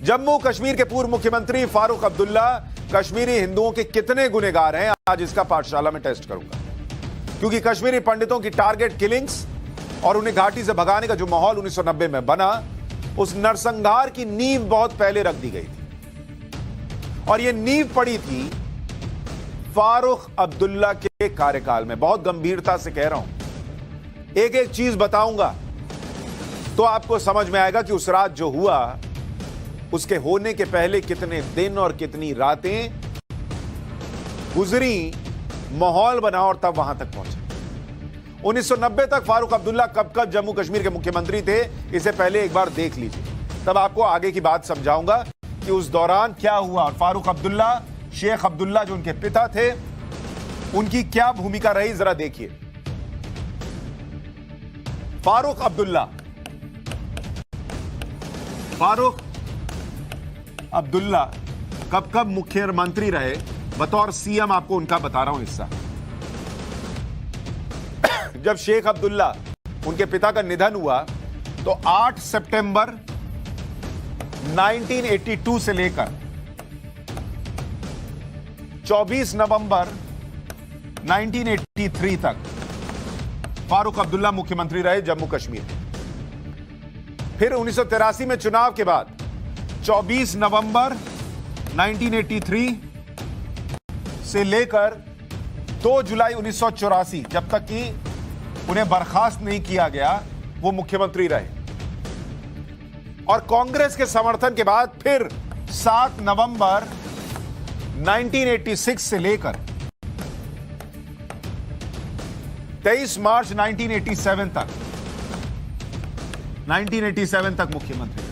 जम्मू कश्मीर के पूर्व मुख्यमंत्री फारूक अब्दुल्ला कश्मीरी हिंदुओं के कितने गुनहगार हैं, आज इसका पाठशाला में टेस्ट करूंगा। क्योंकि कश्मीरी पंडितों की टारगेट किलिंग्स और उन्हें घाटी से भगाने का जो माहौल 1990 में बना, उस नरसंहार की नींव बहुत पहले रख दी गई थी और यह नींव पड़ी थी फारूक अब्दुल्ला के कार्यकाल में। बहुत गंभीरता से कह रहा हूं, एक एक चीज बताऊंगा तो आपको समझ में आएगा कि उस रात जो हुआ उसके होने के पहले कितने दिन और कितनी रातें गुजरी, माहौल बना और तब वहां तक पहुंचे। 1990 तक फारूक अब्दुल्ला कब कब जम्मू कश्मीर के मुख्यमंत्री थे, इसे पहले एक बार देख लीजिए, तब आपको आगे की बात समझाऊंगा कि उस दौरान क्या हुआ और फारूक अब्दुल्ला, शेख अब्दुल्ला जो उनके पिता थे, उनकी क्या भूमिका रही, जरा देखिए। फारूक अब्दुल्ला कब कब मुख्यमंत्री रहे, बतौर सीएम आपको उनका बता रहा हूं हिस्सा। जब शेख अब्दुल्ला, उनके पिता का निधन हुआ तो 8 सितंबर 1982 से लेकर 24 नवंबर 1983 तक फारूक अब्दुल्ला मुख्यमंत्री रहे जम्मू कश्मीर। फिर 1983 में चुनाव के बाद 24 नवंबर 1983 से लेकर 2 जुलाई 1984, जब तक कि उन्हें बर्खास्त नहीं किया गया, वो मुख्यमंत्री रहे। और कांग्रेस के समर्थन के बाद फिर 7 नवंबर 1986 से लेकर 23 मार्च 1987 तक मुख्यमंत्री रहे।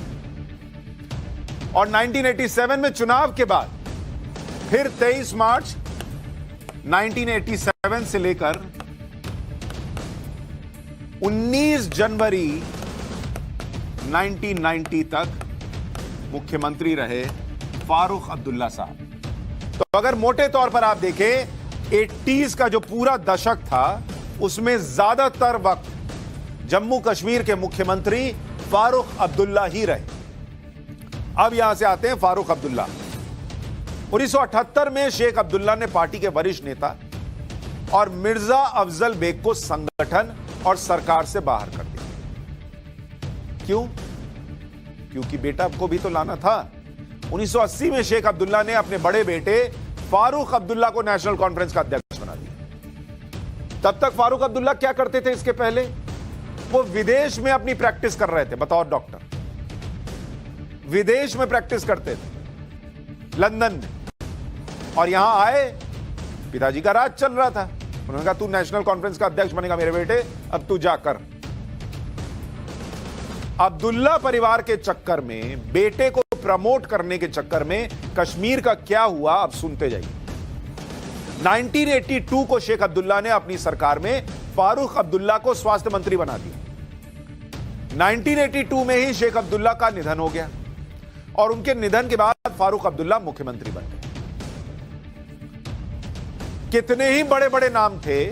और 1987 में चुनाव के बाद फिर 23 मार्च 1987 से लेकर 19 जनवरी 1990 तक मुख्यमंत्री रहे फारूक अब्दुल्ला साहब। तो अगर मोटे तौर पर आप देखें 80s का जो पूरा दशक था, उसमें ज्यादातर वक्त जम्मू कश्मीर के मुख्यमंत्री फारूक अब्दुल्ला ही रहे। अब यहां से आते हैं फारूक अब्दुल्ला। 1978 में शेख अब्दुल्ला ने पार्टी के वरिष्ठ नेता और मिर्जा अफजल बेग को संगठन और सरकार से बाहर कर दिया। क्यों? क्योंकि बेटा को भी तो लाना था। 1980 में शेख अब्दुल्ला ने अपने बड़े बेटे फारूक अब्दुल्ला को नेशनल कॉन्फ्रेंस का अध्यक्ष बना दिया। तब तक फारूक अब्दुल्ला क्या करते थे? इसके पहले वो विदेश में अपनी प्रैक्टिस कर रहे थे बतौर डॉक्टर। विदेश में प्रैक्टिस करते थे, लंदन में। और यहां आए, पिताजी का राज चल रहा था, उन्होंने कहा तू नेशनल कॉन्फ्रेंस का अध्यक्ष बनेगा मेरे बेटे, अब तू जाकर। अब्दुल्ला परिवार के चक्कर में, बेटे को प्रमोट करने के चक्कर में कश्मीर का क्या हुआ, अब सुनते जाइए। 1982 को शेख अब्दुल्ला ने अपनी सरकार में फारूक अब्दुल्ला को स्वास्थ्य मंत्री बना दिया। 1982 में ही शेख अब्दुल्ला का निधन हो गया और उनके निधन के बाद फारूक अब्दुल्ला मुख्यमंत्री बन गए। कितने ही बड़े बड़े नाम थे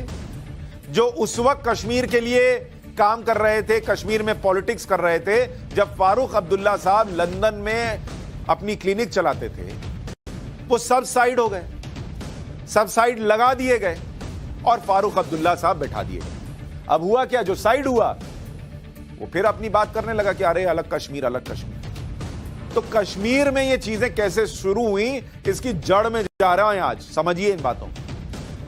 जो उस वक्त कश्मीर के लिए काम कर रहे थे, कश्मीर में पॉलिटिक्स कर रहे थे। जब फारूक अब्दुल्ला साहब लंदन में अपनी क्लिनिक चलाते थे, वो सब साइड हो गए, सब साइड लगा दिए गए और फारूक अब्दुल्ला साहब बैठा दिए गए। अब हुआ क्या? जो साइड हुआ वो फिर अपनी बात करने लगा कि अरे अलग कश्मीर, अलग कश्मीर। तो कश्मीर में ये चीजें कैसे शुरू हुई, इसकी जड़ में जा रहा है आज, समझिए इन बातों।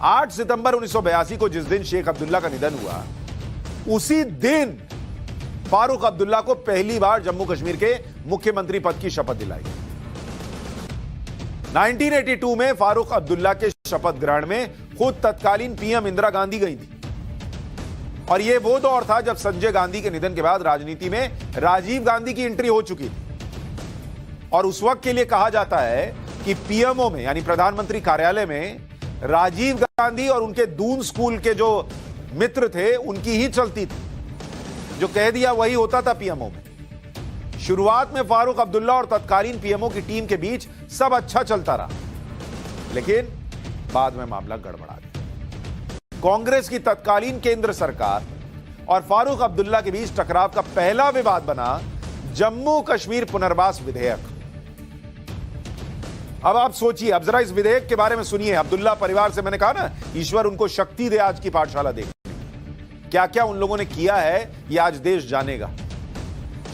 8 सितंबर 1982 को जिस दिन शेख अब्दुल्ला का निधन हुआ, उसी दिन फारूक अब्दुल्ला को पहली बार जम्मू कश्मीर के मुख्यमंत्री पद की शपथ दिलाई। 1982 में फारूक अब्दुल्ला के शपथ ग्रहण में खुद तत्कालीन पीएम इंदिरा गांधी गई थी। और यह वो दौर था जब संजय गांधी के निधन के बाद राजनीति में राजीव गांधी की एंट्री हो चुकी थी। और उस वक्त के लिए कहा जाता है कि पीएमओ में, यानी प्रधानमंत्री कार्यालय में, राजीव गांधी और उनके दून स्कूल के जो मित्र थे उनकी ही चलती थी। जो कह दिया वही होता था पीएमओ में। शुरुआत में फारूक अब्दुल्ला और तत्कालीन पीएमओ की टीम के बीच सब अच्छा चलता रहा, लेकिन बाद में मामला गड़बड़ा गया। कांग्रेस की तत्कालीन केंद्र सरकार और फारूक अब्दुल्ला के बीच टकराव का पहला विवाद बना जम्मू कश्मीर पुनर्वास विधेयक। अब आप सोचिए, अब जरा इस विधेयक के बारे में सुनिए। अब्दुल्ला परिवार से मैंने कहा ना, ईश्वर उनको शक्ति दे आज की पाठशाला देख। क्या क्या उन लोगों ने किया है ये आज देश जानेगा।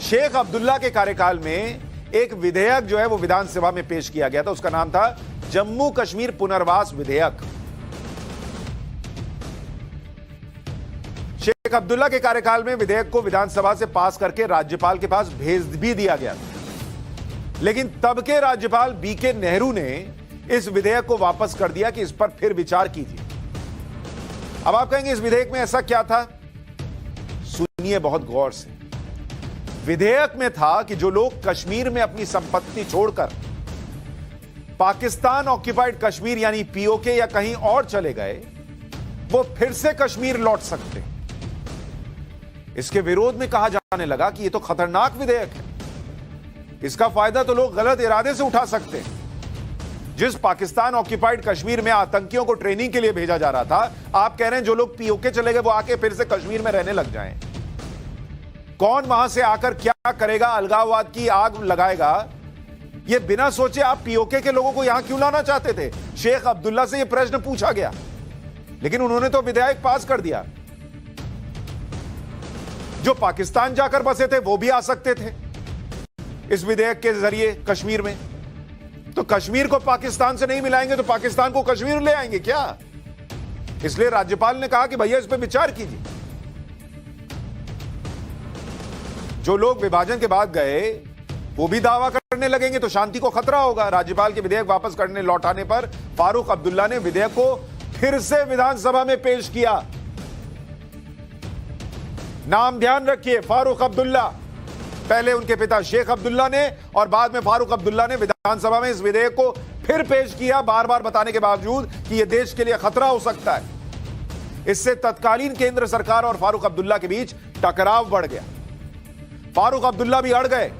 शेख अब्दुल्ला के कार्यकाल में एक विधेयक जो है वो विधानसभा में पेश किया गया था, उसका नाम था जम्मू कश्मीर पुनर्वास विधेयक। शेख अब्दुल्ला के कार्यकाल में विधेयक को विधानसभा से पास करके राज्यपाल के पास भेज भी दिया गया, लेकिन तब के राज्यपाल बीके नेहरू ने इस विधेयक को वापस कर दिया कि इस पर फिर विचार कीजिए। अब आप कहेंगे इस विधेयक में ऐसा क्या था? सुनिए बहुत गौर से। विधेयक में था कि जो लोग कश्मीर में अपनी संपत्ति छोड़कर पाकिस्तान ऑक्यूपाइड कश्मीर यानी पीओके या कहीं और चले गए, वो फिर से कश्मीर लौट सकते। इसके विरोध में कहा जाने लगा कि यह तो खतरनाक विधेयक है, इसका फायदा तो लोग गलत इरादे से उठा सकते हैं। जिस पाकिस्तान ऑक्यूपाइड कश्मीर में आतंकियों को ट्रेनिंग के लिए भेजा जा रहा था, आप कह रहे हैं जो लोग पीओके चले गए वो आके फिर से कश्मीर में रहने लग जाएं। कौन वहां से आकर क्या करेगा, अलगाववाद की आग लगाएगा, ये बिना सोचे आप पीओके के लोगों को यहां क्यों लाना चाहते थे? शेख अब्दुल्ला से यह प्रश्न पूछा गया, लेकिन उन्होंने तो विधेयक पास कर दिया। जो पाकिस्तान जाकर बसे थे वो भी आ सकते थे इस विधेयक के जरिए कश्मीर में। तो कश्मीर को पाकिस्तान से नहीं मिलाएंगे तो पाकिस्तान को कश्मीर ले आएंगे क्या? इसलिए राज्यपाल ने कहा कि भैया इस पर विचार कीजिए। जो लोग विभाजन के बाद गए वो भी दावा करने लगेंगे तो शांति को खतरा होगा। राज्यपाल के विधेयक वापस करने लौटाने पर फारूक अब्दुल्ला ने विधेयक को फिर से विधानसभा में पेश किया। नाम ध्यान रखिए, फारूक अब्दुल्ला। पहले उनके पिता शेख अब्दुल्ला ने और बाद में फारूक अब्दुल्ला ने विधानसभा में इस विधेयक को फिर पेश किया, बार बार बताने के बावजूद कि यह देश के लिए खतरा हो सकता है। इससे तत्कालीन केंद्र सरकार और फारूक अब्दुल्ला के बीच टकराव बढ़ गया। फारूक अब्दुल्ला भी अड़ गए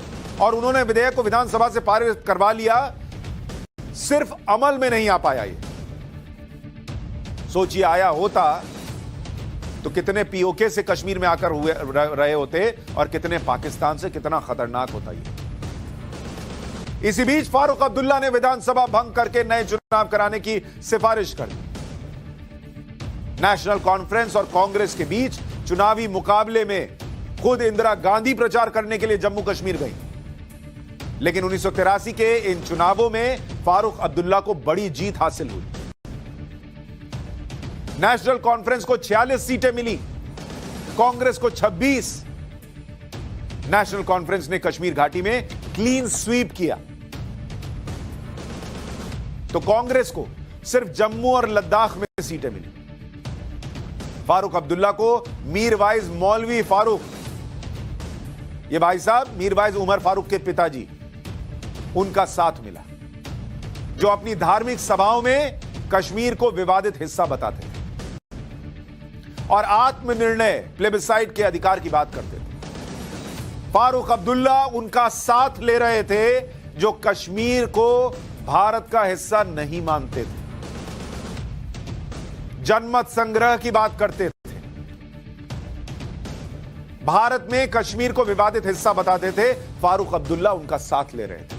और उन्होंने विधेयक को विधानसभा से पारित करवा लिया, सिर्फ अमल में नहीं आ पाया। ये सोचिए, आया होता तो कितने पीओके से कश्मीर में आकर रहे होते और कितने पाकिस्तान से, कितना खतरनाक होता ये। इसी बीच फारूक अब्दुल्ला ने विधानसभा भंग करके नए चुनाव कराने की सिफारिश कर दी। नेशनल कॉन्फ्रेंस और कांग्रेस के बीच चुनावी मुकाबले में खुद इंदिरा गांधी प्रचार करने के लिए जम्मू कश्मीर गई, लेकिन 1983 के इन चुनावों में फारूक अब्दुल्ला को बड़ी जीत हासिल हुई। नेशनल कॉन्फ्रेंस को 46 सीटें मिली, कांग्रेस को 26। नेशनल कॉन्फ्रेंस ने कश्मीर घाटी में क्लीन स्वीप किया तो कांग्रेस को सिर्फ जम्मू और लद्दाख में सीटें मिली। फारूक अब्दुल्ला को मीरवाइज मौलवी फारूक, ये भाई साहब मीरवाइज उमर फारूक के पिताजी, उनका साथ मिला, जो अपनी धार्मिक सभाओं में कश्मीर को विवादित हिस्सा बताते थे और आत्मनिर्णय प्लेबिसाइट के अधिकार की बात करते थे। फारूक अब्दुल्ला उनका साथ ले रहे थे जो कश्मीर को भारत का हिस्सा नहीं मानते थे, जनमत संग्रह की बात करते थे, भारत में कश्मीर को विवादित हिस्सा बताते थे। फारूक अब्दुल्ला उनका साथ ले रहे थे।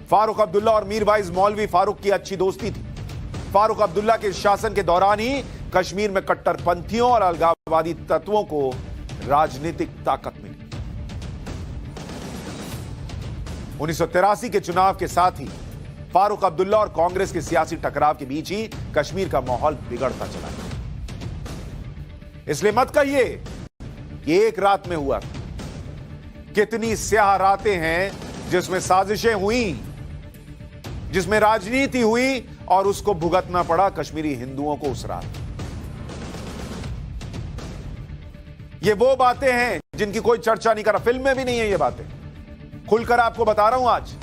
फारूक अब्दुल्ला और मीरवाइज मौलवी फारूक की अच्छी दोस्ती थी। फारूक अब्दुल्ला के शासन के दौरान ही कश्मीर में कट्टरपंथियों और अलगाववादी तत्वों को राजनीतिक ताकत मिली। 1983 के चुनाव के साथ ही फारूक अब्दुल्ला और कांग्रेस के सियासी टकराव के बीच ही कश्मीर का माहौल बिगड़ता चला गया। इसलिए मत कहिए कि एक रात में हुआ। कितनी स्याह रातें हैं जिसमें साजिशें हुई, जिसमें राजनीति हुई और उसको भुगतना पड़ा कश्मीरी हिंदुओं को उस रात। ये वो बातें हैं जिनकी कोई चर्चा नहीं कर रहा, फिल्म में भी नहीं है ये बातें। खुलकर आपको बता रहा हूं आज।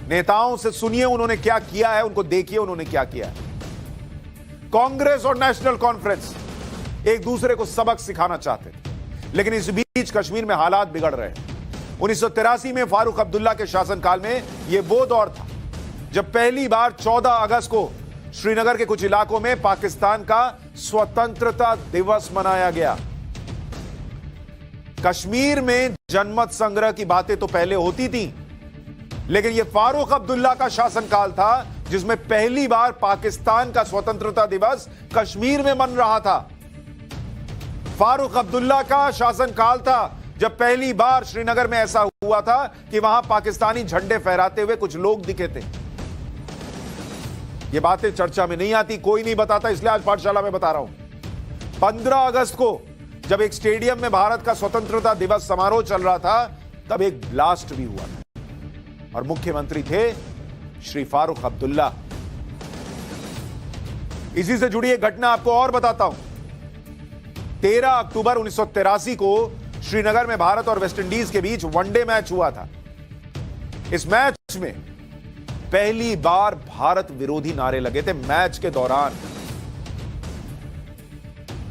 नेताओं से सुनिए उन्होंने क्या किया है, उनको देखिए उन्होंने क्या किया है। कांग्रेस और नेशनल कॉन्फ्रेंस एक दूसरे को सबक सिखाना चाहते थे, लेकिन इस बीच कश्मीर में हालात बिगड़ रहे हैं। 1983 में फारूक अब्दुल्ला के शासनकाल में यह वो दौर था जब पहली बार 14 अगस्त को श्रीनगर के कुछ इलाकों में पाकिस्तान का स्वतंत्रता दिवस मनाया गया। कश्मीर में जनमत संग्रह की बातें तो पहले होती थी, लेकिन यह फारूक अब्दुल्ला का शासनकाल था जिसमें पहली बार पाकिस्तान का स्वतंत्रता दिवस कश्मीर में मन रहा था। फारूक अब्दुल्ला का शासनकाल था जब पहली बार श्रीनगर में ऐसा हुआ था कि वहां पाकिस्तानी झंडे फहराते हुए कुछ लोग दिखे थे। ये बातें चर्चा में नहीं आती, कोई नहीं बताता, इसलिए आज पाठशाला में बता रहा हूं। 15 अगस्त को जब एक स्टेडियम में भारत का स्वतंत्रता दिवस समारोह चल रहा था, तब एक ब्लास्ट भी हुआ था और मुख्यमंत्री थे श्री फारूक अब्दुल्ला। इसी से जुड़ी एक घटना आपको और बताता हूं। 13 अक्टूबर 1983 को श्रीनगर में भारत और वेस्टइंडीज के बीच वनडे मैच हुआ था। इस मैच में पहली बार भारत विरोधी नारे लगे थे मैच के दौरान।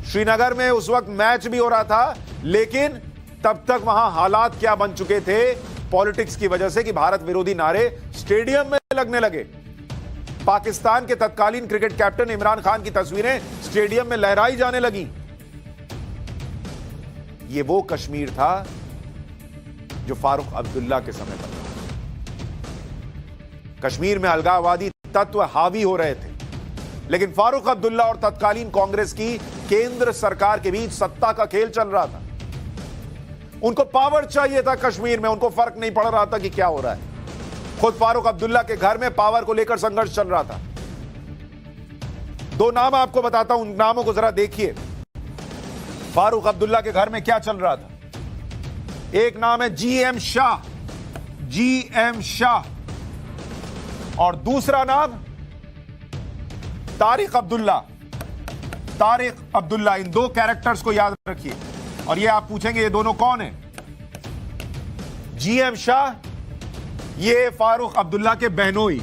श्रीनगर में उस वक्त मैच भी हो रहा था, लेकिन तब तक वहां हालात क्या बन चुके थे पॉलिटिक्स की वजह से कि भारत विरोधी नारे स्टेडियम में लगने लगे। पाकिस्तान के तत्कालीन क्रिकेट कैप्टन इमरान खान की तस्वीरें स्टेडियम में लहराई जाने लगी। यह वो कश्मीर था जो फारूक अब्दुल्ला के समय पर था। कश्मीर में अलगाववादी तत्व हावी हो रहे थे, लेकिन फारूक अब्दुल्ला और तत्कालीन कांग्रेस की केंद्र सरकार के बीच सत्ता का खेल चल रहा था। उनको पावर चाहिए था कश्मीर में, उनको फर्क नहीं पड़ रहा था कि क्या हो रहा है। खुद फारूक अब्दुल्ला के घर में पावर को लेकर संघर्ष चल रहा था। 2 नाम आपको बताता हूं, उन नामों को जरा देखिए। फारूक अब्दुल्ला के घर में क्या चल रहा था। एक नाम है जीएम शाह, जीएम शाह, और दूसरा नाम तारिक अब्दुल्ला, तारिक अब्दुल्ला। इन 2 कैरेक्टर्स को याद रखिए। और ये आप पूछेंगे ये दोनों कौन है? जीएम शाह ये फारूक अब्दुल्ला के बहनोई,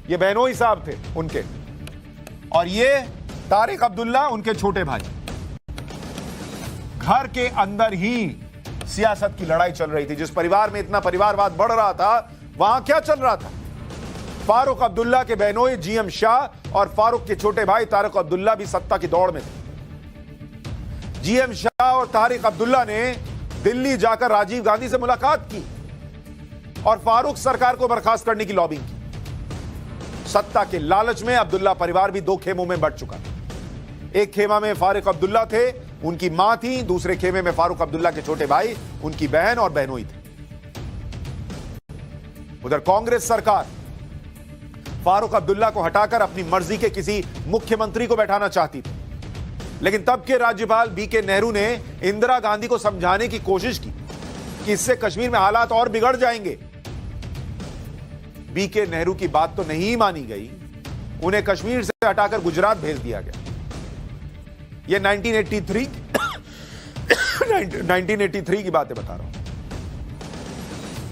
ये बहनोई साहब थे उनके, और ये तारिक अब्दुल्ला उनके छोटे भाई। घर के अंदर ही सियासत की लड़ाई चल रही थी। जिस परिवार में इतना परिवारवाद बढ़ रहा था, वहां क्या चल रहा था? फारूक अब्दुल्ला के बहनोई जीएम शाह और फारूक के छोटे भाई तारिक अब्दुल्ला भी सत्ता की दौड़ में थे। जीएम शाह और तारिक अब्दुल्ला ने दिल्ली जाकर राजीव गांधी से मुलाकात की और फारूक सरकार को बर्खास्त करने की लॉबिंग की। सत्ता के लालच में अब्दुल्ला परिवार भी 2 खेमों में बंट चुका था। एक खेमा में फारूक अब्दुल्ला थे, उनकी मां थी। दूसरे खेमे में फारूक अब्दुल्ला के छोटे भाई, उनकी बहन और बहनोई थे। उधर कांग्रेस सरकार फारूक अब्दुल्ला को हटाकर अपनी मर्जी के किसी मुख्यमंत्री को बैठाना चाहती थी, लेकिन तब के राज्यपाल बीके नेहरू ने इंदिरा गांधी को समझाने की कोशिश की कि इससे कश्मीर में हालात और बिगड़ जाएंगे। बीके नेहरू की बात तो नहीं मानी गई, उन्हें कश्मीर से हटाकर गुजरात भेज दिया गया। यह 1983 की बातें बता रहा हूं।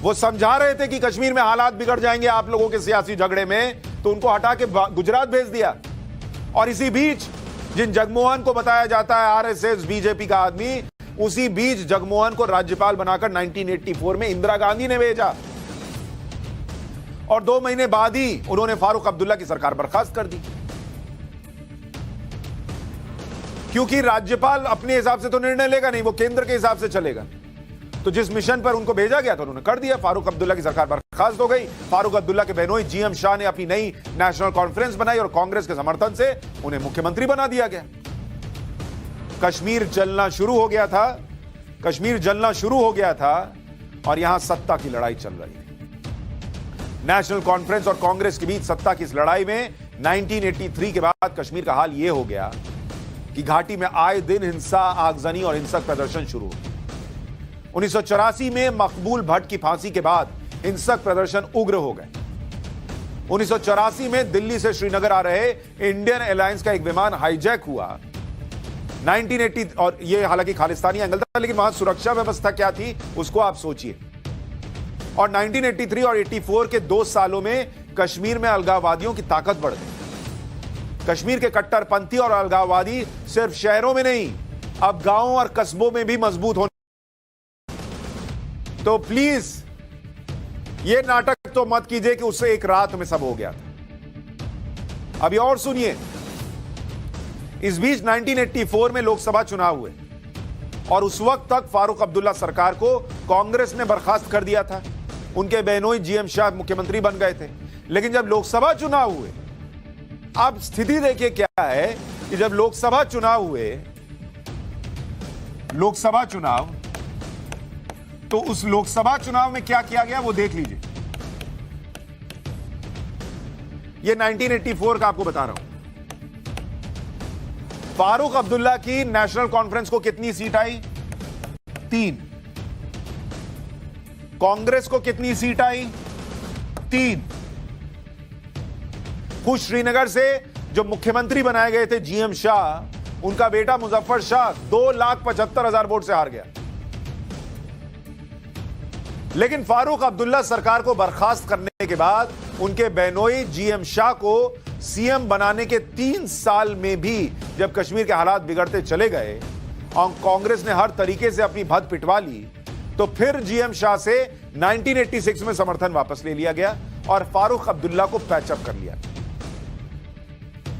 वो समझा रहे थे कि कश्मीर में हालात बिगड़ जाएंगे आप लोगों के सियासी झगड़े में, तो उनको हटा के गुजरात भेज दिया। और इसी बीच जिन जगमोहन को बताया जाता है आरएसएस बीजेपी का आदमी, उसी बीच जगमोहन को राज्यपाल बनाकर 1984 में इंदिरा गांधी ने भेजा और 2 महीने बाद ही उन्होंने फारूक अब्दुल्ला की सरकार बर्खास्त कर दी। क्योंकि राज्यपाल अपने हिसाब से तो निर्णय लेगा नहीं, वो केंद्र के हिसाब से चलेगा। तो जिस मिशन पर उनको भेजा गया था उन्होंने कर दिया। फारूक अब्दुल्ला की सरकार बर्खास्त हो गई। फारूक अब्दुल्ला के बहनोई जीएम शाह ने अपनी नई नेशनल कॉन्फ्रेंस बनाई और कांग्रेस के समर्थन से उन्हें मुख्यमंत्री बना दिया गया। कश्मीर जलना शुरू हो गया था, कश्मीर जलना शुरू हो गया था और यहां सत्ता की लड़ाई चल रही थी। नेशनल कॉन्फ्रेंस और कांग्रेस के बीच सत्ता की इस लड़ाई में 1983 के बाद कश्मीर का हाल यह हो गया कि घाटी में आए दिन हिंसा, आगजनी और हिंसक प्रदर्शन शुरू हो गए। 1984 में मकबूल भट्ट की फांसी के बाद हिंसक प्रदर्शन उग्र हो गए। 1984 में दिल्ली से श्रीनगर आ रहे इंडियन एयरलाइंस का एक विमान हाईजैक हुआ। 1980 और यह हालांकि खालिस्तानी एंगल था, लेकिन वहां सुरक्षा व्यवस्था क्या थी उसको आप सोचिए। और 1983 और 84 के 2 सालों में कश्मीर में अलगाववादियों की ताकत बढ़ गई। कश्मीर के कट्टरपंथी और अलगाववादी सिर्फ शहरों में नहीं, अब गांवों और कस्बों में भी मजबूत होने। तो प्लीज यह नाटक तो मत कीजिए कि उससे एक रात में सब हो गया था। अभी और सुनिए। इस बीच 1984 में लोकसभा चुनाव हुए। और उस वक्त तक फारूक अब्दुल्ला सरकार को कांग्रेस ने बर्खास्त कर दिया था। उनके बहनोई जीएम शाह मुख्यमंत्री बन गए थे। लेकिन जब लोकसभा चुनाव हुए, अब स्थिति देखिए क्या है कि जब लोकसभा चुनाव हुए, लोकसभा चुनाव, तो उस लोकसभा चुनाव में क्या किया गया वो देख लीजिए। ये 1984 का आपको बता रहा हूं। फारूक अब्दुल्ला की नेशनल कॉन्फ्रेंस को कितनी सीट आई? 3। कांग्रेस को कितनी सीट आई? 3। खुद श्रीनगर से जो मुख्यमंत्री बनाए गए थे जीएम शाह, उनका बेटा मुजफ्फर शाह 2,75,000 वोट से हार गया। लेकिन फारूक अब्दुल्ला सरकार को बर्खास्त करने के बाद उनके बहनोई जीएम शाह को सीएम बनाने के 3 साल में भी जब कश्मीर के हालात बिगड़ते चले गए और कांग्रेस ने हर तरीके से अपनी भद पिटवा ली, तो फिर जीएम शाह से 1986 में समर्थन वापस ले लिया गया और फारूक अब्दुल्ला को पैचअप कर लिया।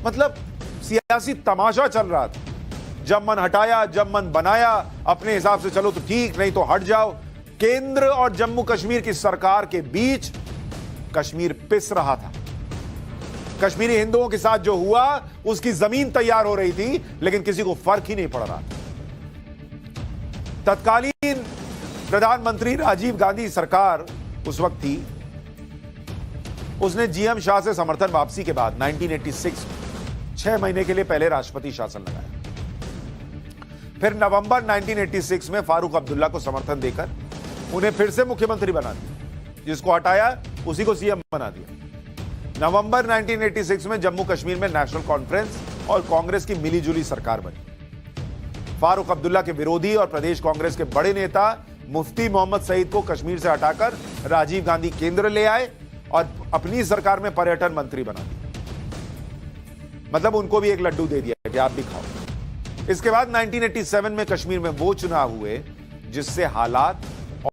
मतलब सियासी तमाशा चल रहा था। जब मन हटाया, जब मन बनाया, अपने हिसाब से चलो तो ठीक, नहीं तो हट जाओ। केंद्र और जम्मू कश्मीर की सरकार के बीच कश्मीर पिस रहा था। कश्मीरी हिंदुओं के साथ जो हुआ, उसकी जमीन तैयार हो रही थी, लेकिन किसी को फर्क ही नहीं पड़ रहा। तत्कालीन प्रधानमंत्री राजीव गांधी सरकार उस वक्त थी, उसने जीएम शाह से समर्थन वापसी के बाद 1986 6 महीने के लिए पहले राष्ट्रपति शासन लगाया। फिर नवंबर 1986 में फारूक अब्दुल्ला को समर्थन देकर उन्हें फिर से मुख्यमंत्री बना दिया। जिसको हटाया उसी को सीएम बना दिया। नवंबर 1986 में जम्मू कश्मीर में नेशनल कॉन्फ्रेंस और कांग्रेस की मिलीजुली सरकार बनी। फारूक अब्दुल्ला के विरोधी और प्रदेश कांग्रेस के बड़े नेता मुफ्ती मोहम्मद सईद को कश्मीर से हटाकर राजीव गांधी केंद्र ले आए और अपनी सरकार में पर्यटन मंत्री बना दिया। मतलब उनको भी एक लड्डू दे दिया कि आप भी खाओ। इसके बाद 1987 में कश्मीर में वो चुनाव हुए जिससे हालात